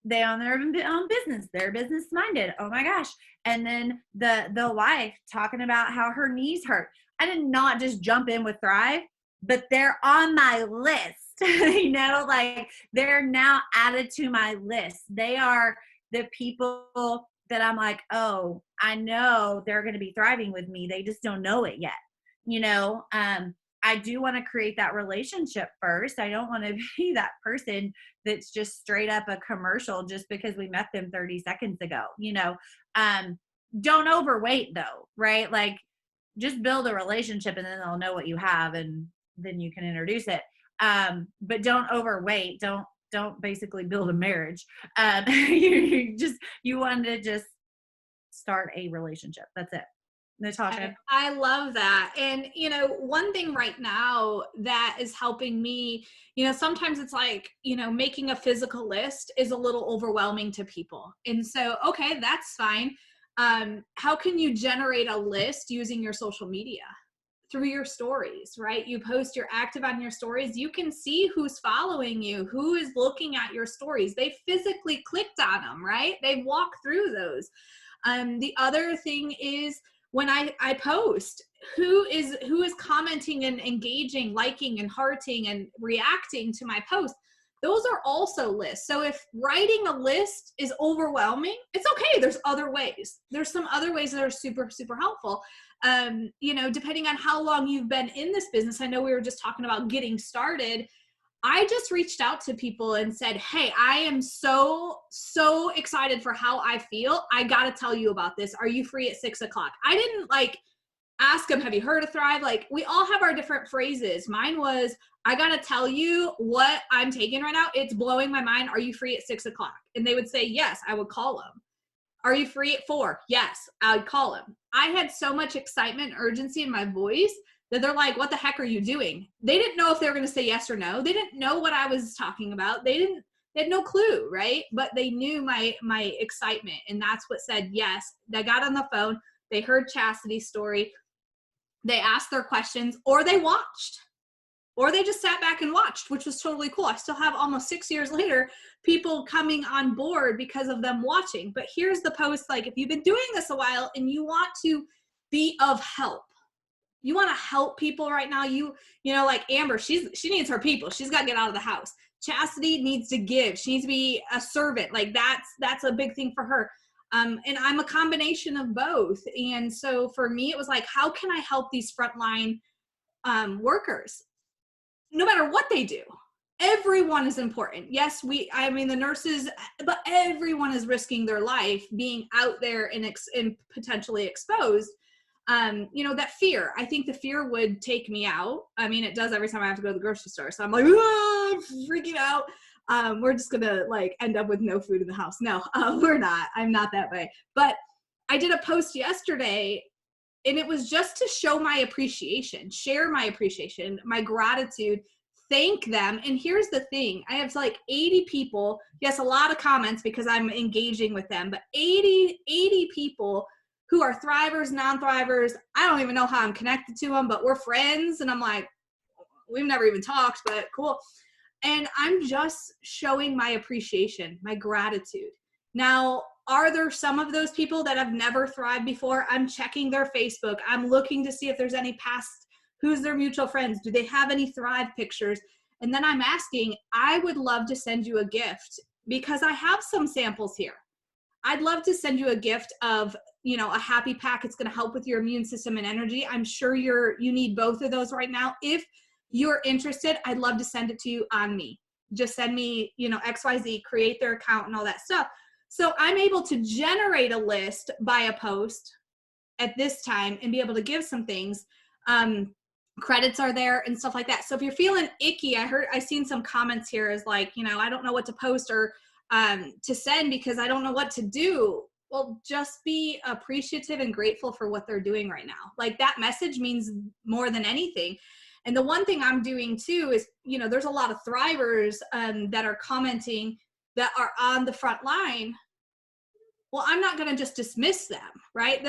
B: they own their own business. They're business minded. Oh my gosh. And then the wife talking about how her knees hurt. I did not just jump in with Thrive, but they're on my list. You know, like they're now added to my list. They are the people that I'm like, oh, I know they're going to be thriving with me. They just don't know it yet. You know, I do want to create that relationship first. I don't want to be that person that's just straight up a commercial just because we met them 30 seconds ago. You know, don't overweight though, right? Like just build a relationship and then they'll know what you have and then you can introduce it. But don't overweight. Don't basically build a marriage. You want to just start a relationship. That's it. Natasha.
A: I love that. And, you know, one thing right now that is helping me, you know, sometimes it's like, you know, making a physical list is a little overwhelming to people. And so, okay, that's fine. How can you generate a list using your social media? Through your stories, right? You post, you're active on your stories. You can see who's following you, who is looking at your stories. They physically clicked on them, right? They've walked through those. The other thing is when I post, who is commenting and engaging, liking and hearting and reacting to my post. Those are also lists. So if writing a list is overwhelming, it's okay. There's other ways. There's some other ways that are super, super helpful. You know, depending on how long you've been in this business, I know we were just talking about getting started. I just reached out to people and said, hey, I am so excited for how I feel. I got to tell you about this. Are you free at 6 o'clock? I didn't like ask them, have you heard of Thrive? Like we all have our different phrases. Mine was, I got to tell you what I'm taking right now. It's blowing my mind. Are you free at 6 o'clock? And they would say, yes. I would call them. Are you free at 4? Yes, I'd call them. I had so much excitement and urgency in my voice that they're like, what the heck are you doing? They didn't know if they were going to say yes or no. They didn't know what I was talking about. They had no clue, right? But they knew my excitement. And that's what said yes. They got on the phone. They heard Chastity's story. They asked their questions, or they watched. Or they just sat back and watched, which was totally cool. I still have almost 6 years later, people coming on board because of them watching. But here's the post, like if you've been doing this a while and you want to be of help, you want to help people right now, you know, like Amber, she needs her people. She's got to get out of the house. Chastity needs to give. She needs to be a servant. Like that's a big thing for her. And I'm a combination of both. And so for me, it was like, how can I help these frontline workers? No matter what they do, everyone is important. Yes, the nurses, but everyone is risking their life being out there and potentially exposed. You know, that fear, I think the fear would take me out. I mean, it does every time I have to go to the grocery store. So I'm like, I'm freaking out. We're just going to like end up with no food in the house. No, we're not. I'm not that way. But I did a post yesterday and it was just to show my appreciation, share my appreciation, my gratitude, thank them. And here's the thing. I have like 80 people. Yes, a lot of comments because I'm engaging with them, but 80 people who are thrivers, non-thrivers. I don't even know how I'm connected to them, but we're friends. And I'm like, we've never even talked, but cool. And I'm just showing my appreciation, my gratitude. Now, are there some of those people that have never thrived before? I'm checking their Facebook. I'm looking to see if there's any past, who's their mutual friends? Do they have any Thrive pictures? And then I'm asking, I would love to send you a gift because I have some samples here. I'd love to send you a gift of, you know, a happy pack. It's going to help with your immune system and energy. I'm sure you need both of those right now. If you're interested, I'd love to send it to you on me. Just send me, you know, XYZ, create their account and all that stuff. So I'm able to generate a list by a post at this time and be able to give some things. Credits are there and stuff like that. So if you're feeling icky, I seen some comments here as like, you know, I don't know what to post or to send because I don't know what to do. Well, just be appreciative and grateful for what they're doing right now. Like that message means more than anything. And the one thing I'm doing too is, you know, there's a lot of thrivers that are commenting that are on the front line. Well, I'm not going to just dismiss them, right?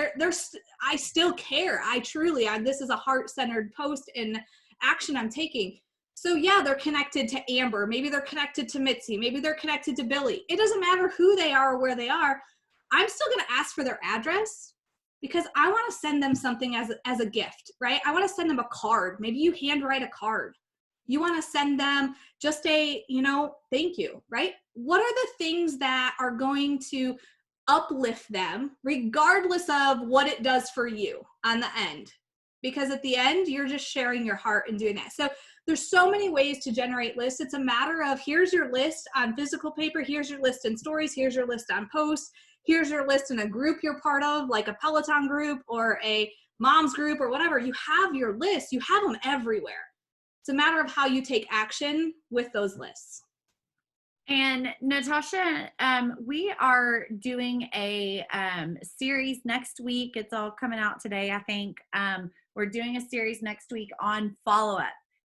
A: I still care. This is a heart-centered post and action I'm taking. So yeah, they're connected to Amber. Maybe they're connected to Mitzi. Maybe they're connected to Billy. It doesn't matter who they are or where they are. I'm still going to ask for their address because I want to send them something as a gift, right? I want to send them a card. Maybe you handwrite a card. You want to send them just a, you know, thank you, right? What are the things that are going to uplift them regardless of what it does for you on the end? Because at the end, you're just sharing your heart and doing that. So there's so many ways to generate lists. It's a matter of, here's your list on physical paper, here's your list in stories, here's your list on posts, here's your list in a group you're part of, like a Peloton group or a mom's group or whatever. You have your list, you have them everywhere. It's a matter of how you take action with those lists.
B: And Natasha, we are doing a series next week. It's all coming out today, I think. We're doing a series next week on follow-up.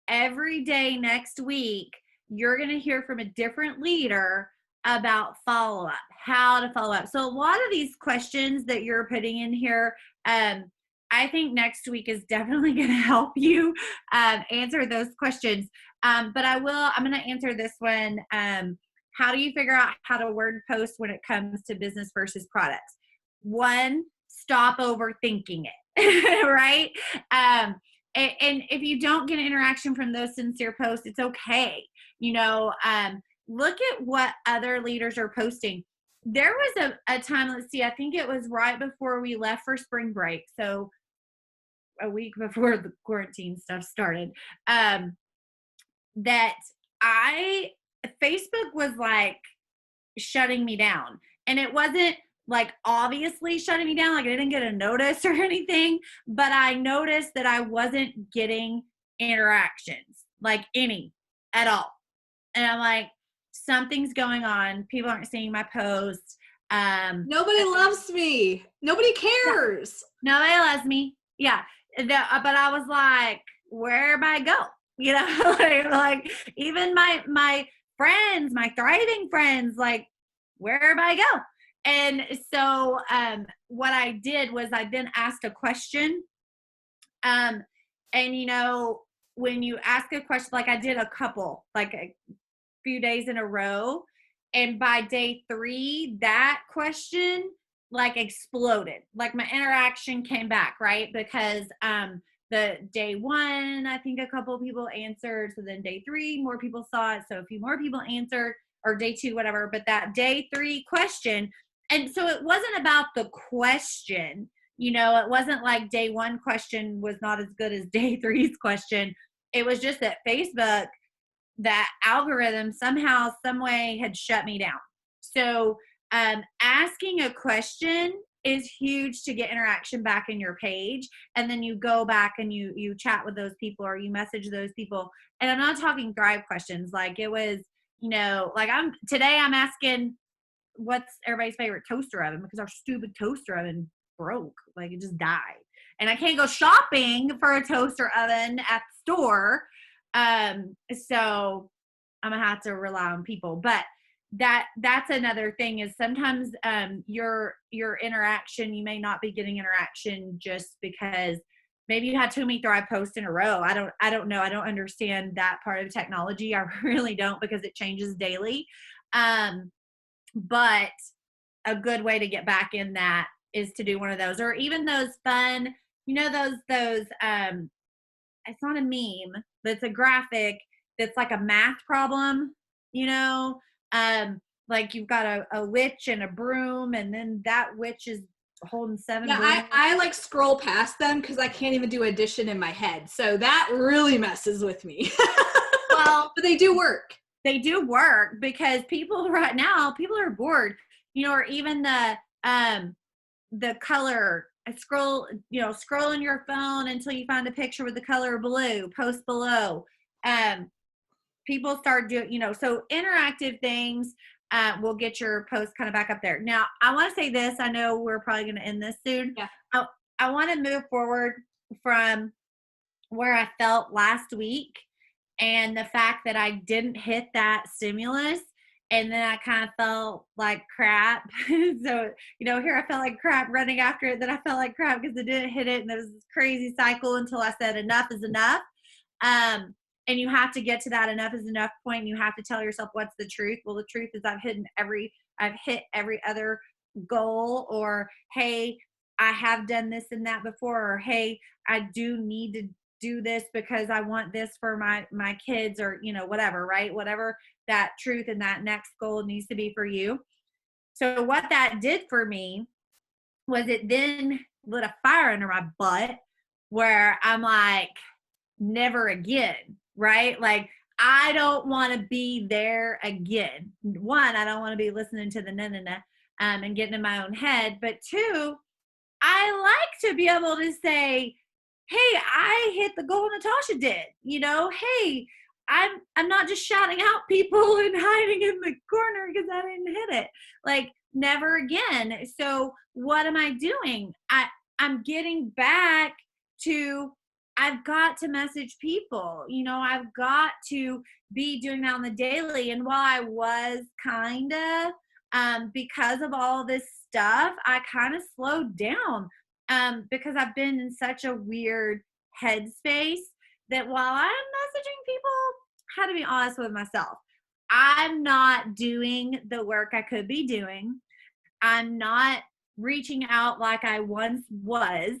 B: Every day next week, you're going to hear from a different leader about follow-up, how to follow up. So a lot of these questions that you're putting in here, I think next week is definitely going to help you answer those questions. But I'm going to answer this one. How do you figure out how to word post when it comes to business versus products? One, stop overthinking it, right? And if you don't get interaction from those sincere posts, it's okay. You know, look at what other leaders are posting. There was a time, let's see, I think it was right before we left for spring break. So a week before the quarantine stuff started, that Facebook was like shutting me down. And it wasn't like obviously shutting me down, like I didn't get a notice or anything, but I noticed that I wasn't getting interactions, like any at all. And I'm like, something's going on. People aren't seeing my posts.
A: Nobody loves me. Nobody cares.
B: Yeah. Nobody loves me. Yeah. But I was like, where am I go? You know, like even my friends, my thriving friends, like, where am I go? And so what I did was I then asked a question. And, you know, when you ask a question, like I did a couple, like a few days in a row. And by day 3, that question like exploded. Like my interaction came back, right? Because the day 1, I think a couple of people answered. So then day 3, more people saw it. So a few more people answered, or day 2, whatever. But that day 3 question. And so it wasn't about the question, you know, it wasn't like day 1 question was not as good as day 3's question. It was just that Facebook, that algorithm somehow, some way had shut me down. So asking a question is huge to get interaction back in your page. And then you go back and you chat with those people or you message those people. And I'm not talking Thrive questions. Like it was, you know, like today I'm asking what's everybody's favorite toaster oven, because our stupid toaster oven broke. Like it just died. And I can't go shopping for a toaster oven at the store. So I'm gonna have to rely on people. But that's another thing is sometimes your interaction, you may not be getting interaction just because maybe you had too many Thrive posts in a row. I don't know. I don't understand that part of technology. I really don't, because it changes daily. But a good way to get back in that is to do one of those, or even those fun, you know, those it's not a meme, but it's a graphic that's like a math problem, you know, like you've got a witch and a broom, and then that witch is holding 7 brooms.
A: I like scroll past them because I can't even do addition in my head. So that really messes with me. Well, but they do work.
B: They do work because people right now, people are bored, you know, or even the color, scroll on your phone until you find a picture with the color blue, post below. People start doing, you know, so interactive things will get your post kind of back up there. Now, I want to say this. I know we're probably going to end this soon.
A: Yeah.
B: I want to move forward from where I felt last week, and the fact that I didn't hit that stimulus, and then I kind of felt like crap. So, here I felt like crap running after it. Then I felt like crap because I didn't hit it. And there was this crazy cycle until I said enough is enough. And you have to get to that enough is enough point. And you have to tell yourself what's the truth. Well, the truth is I've hit every other goal, or, hey, I have done this and that before, or, hey, I do need to do this because I want this for my kids, or, whatever, right? Whatever that truth and that next goal needs to be for you. So what that did for me was it then lit a fire under my butt where I'm like, never again, right? Like, I don't want to be there again. One, I don't want to be listening to the na-na-na and getting in my own head. But two, I like to be able to say, hey, I hit the goal Natasha did. Hey, I'm not just shouting out people and hiding in the corner because I didn't hit it. Like, never again. So what am I doing? I'm getting back to, I've got to message people. I've got to be doing that on the daily. And while I was kind of, because of all this stuff, I kind of slowed down because I've been in such a weird headspace that while I'm messaging people, I had to be honest with myself. I'm not doing the work I could be doing. I'm not reaching out like I once was.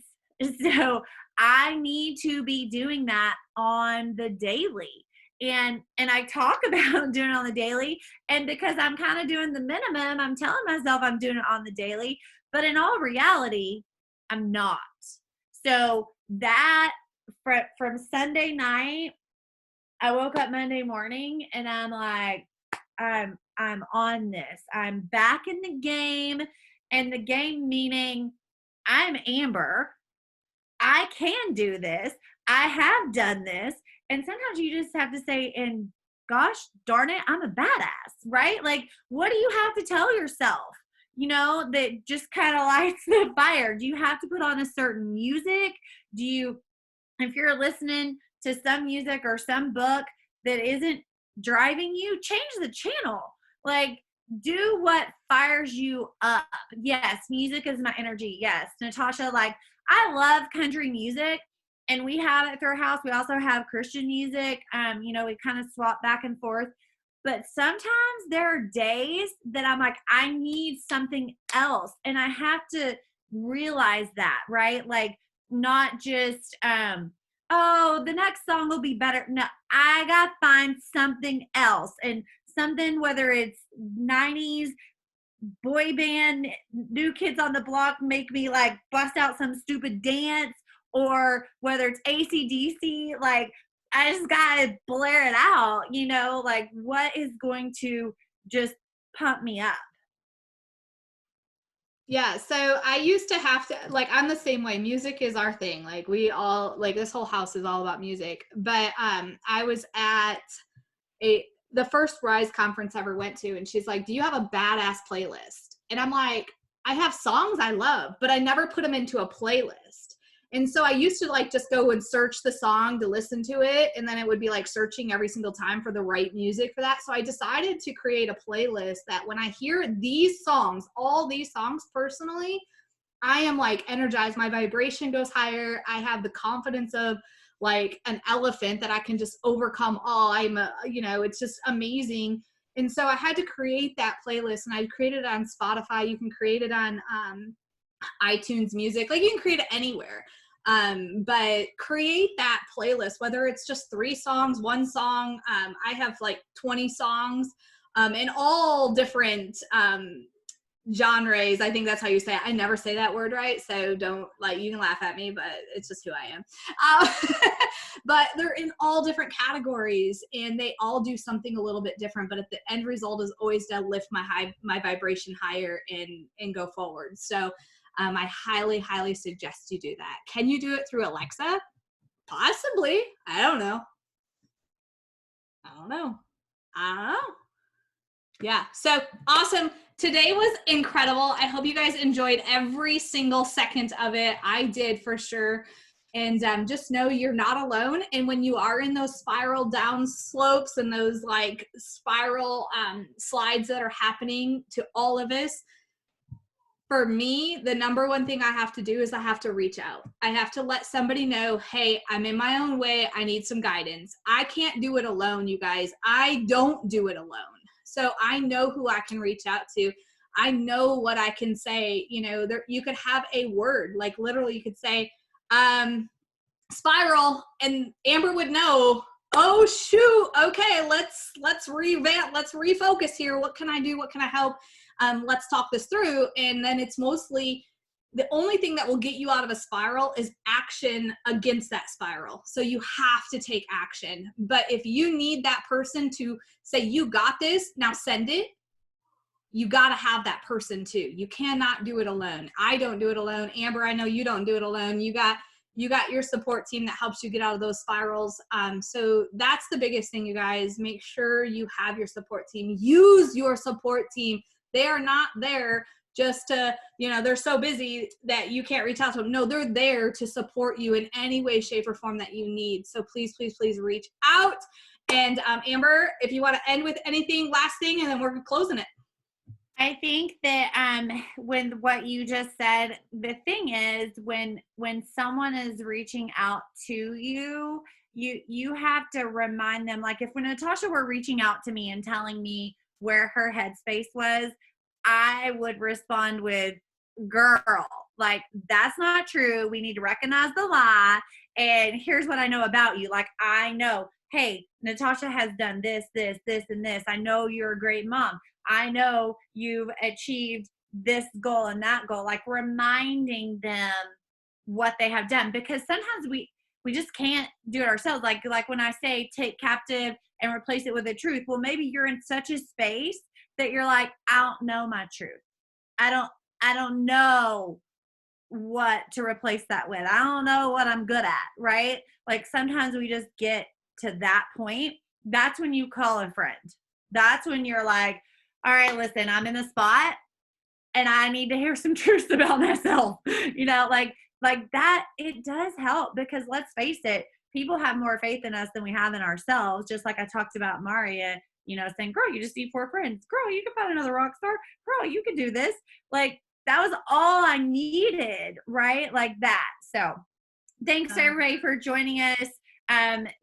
B: So I need to be doing that on the daily. And I talk about doing it on the daily. And because I'm kind of doing the minimum, I'm telling myself I'm doing it on the daily. But in all reality, I'm not. So that from Sunday night, I woke up Monday morning and I'm like, I'm on this. I'm back in the game. And the game meaning I'm Amber. I can do this. I have done this. And sometimes you just have to say, and gosh darn it, I'm a badass, right? Like, what do you have to tell yourself? That just kind of lights the fire. Do you have to put on a certain music? If you're listening to some music or some book that isn't driving you, change the channel. Like, do what fires you up. Yes, music is my energy. Yes, Natasha, like, I love country music, and we have it through our house. We also have Christian music. We kind of swap back and forth. But sometimes there are days that I'm like, I need something else. And I have to realize that, right? Like, not just, oh, the next song will be better. No, I got to find something else. And something, whether it's 90s boy band, New Kids on the Block, make me like bust out some stupid dance, or whether it's AC/DC, like, I just gotta blare it out, like, what is going to just pump me up.
A: Yeah, so I used to have to, like, I'm the same way. Music is our thing. Like, we all, like, this whole house is all about music. But I was at the first Rise conference I ever went to, and she's like, do you have a badass playlist? And I'm like, I have songs I love, but I never put them into a playlist. And so I used to, like, just go and search the song to listen to it, and then it would be like searching every single time for the right music for that. So I decided to create a playlist that when I hear these songs, all these songs personally, I am like energized. My vibration goes higher. I have the confidence of like an elephant that I can just overcome all. It's just amazing. And so I had to create that playlist, and I created it on Spotify. You can create it on iTunes Music. Like, you can create it anywhere. But create that playlist, whether it's just 3 songs, 1 song. I have like 20 songs in all different genres. I think that's how you say it. I never say that word right, so don't, like, you can laugh at me, but it's just who I am. But they're in all different categories, and they all do something a little bit different, but at the end result is always to lift my vibration higher and go forward. So I highly, highly suggest you do that. Can you do it through Alexa? Possibly. I don't know. Yeah. So awesome. Today was incredible. I hope you guys enjoyed every single second of it. I did, for sure. And just know you're not alone. And when you are in those spiral down slopes and those like spiral slides that are happening to all of us, for me, the number one thing I have to do is I have to reach out. I have to let somebody know, hey, I'm in my own way. I need some guidance. I can't do it alone, you guys. I don't do it alone. So I know who I can reach out to. I know what I can say. You know, there, you could have a word, like literally you could say, spiral, and Amber would know, oh shoot, okay, let's revamp, let's refocus here. What can I do? What can I help? Let's talk this through. And then it's mostly the only thing that will get you out of a spiral is action against that spiral. So you have to take action. But if you need that person to say, you got this, now send it, you got to have that person too. You cannot do it alone. I don't do it alone. Amber, I know you don't do it alone. You got your support team that helps you get out of those spirals. So that's the biggest thing, you guys. Make sure you have your support team. Use your support team. They are not there just to, you know, they're so busy that you can't reach out to them. No, they're there to support you in any way, shape, or form that you need. So please, please, please reach out. And Amber, if you want to end with anything, last thing, and then we're closing it.
B: I think that when what you just said, the thing is when someone is reaching out to you, you have to remind them, like if when Natasha were reaching out to me and telling me where her headspace was, I would respond with, girl, like that's not true. We need to recognize the lie. And here's what I know about you. Like I know, hey, Natasha has done this, this, this, and this. I know you're a great mom. I know you've achieved this goal and that goal, like reminding them what they have done, because sometimes we just can't do it ourselves. Like when I say take captive and replace it with the truth, well, maybe you're in such a space that you're like, I don't know my truth. I don't know what to replace that with. I don't know what I'm good at, right? Like sometimes we just get to that point. That's when you call a friend. That's when you're like, all right, listen, I'm in a spot and I need to hear some truths about myself. You know, like that, it does help, because let's face it, people have more faith in us than we have in ourselves. Just like I talked about Maria, you know, saying, girl, you just need 4 friends. Girl, you can find another rock star. Girl, you can do this. Like that was all I needed, right? Like that. So thanks everybody for joining us.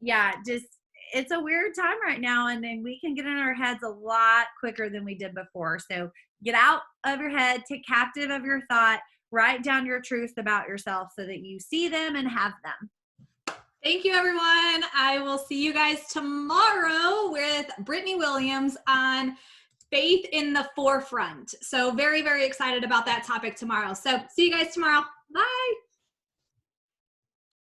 B: Yeah, just, it's a weird time right now, and then we can get in our heads a lot quicker than we did before. So get out of your head, take captive of your thought, write down your truths about yourself so that you see them and have them.
A: Thank you, everyone. I will see you guys tomorrow with Brittany Williams on faith in the forefront. So very, very excited about that topic tomorrow. So see you guys tomorrow. Bye.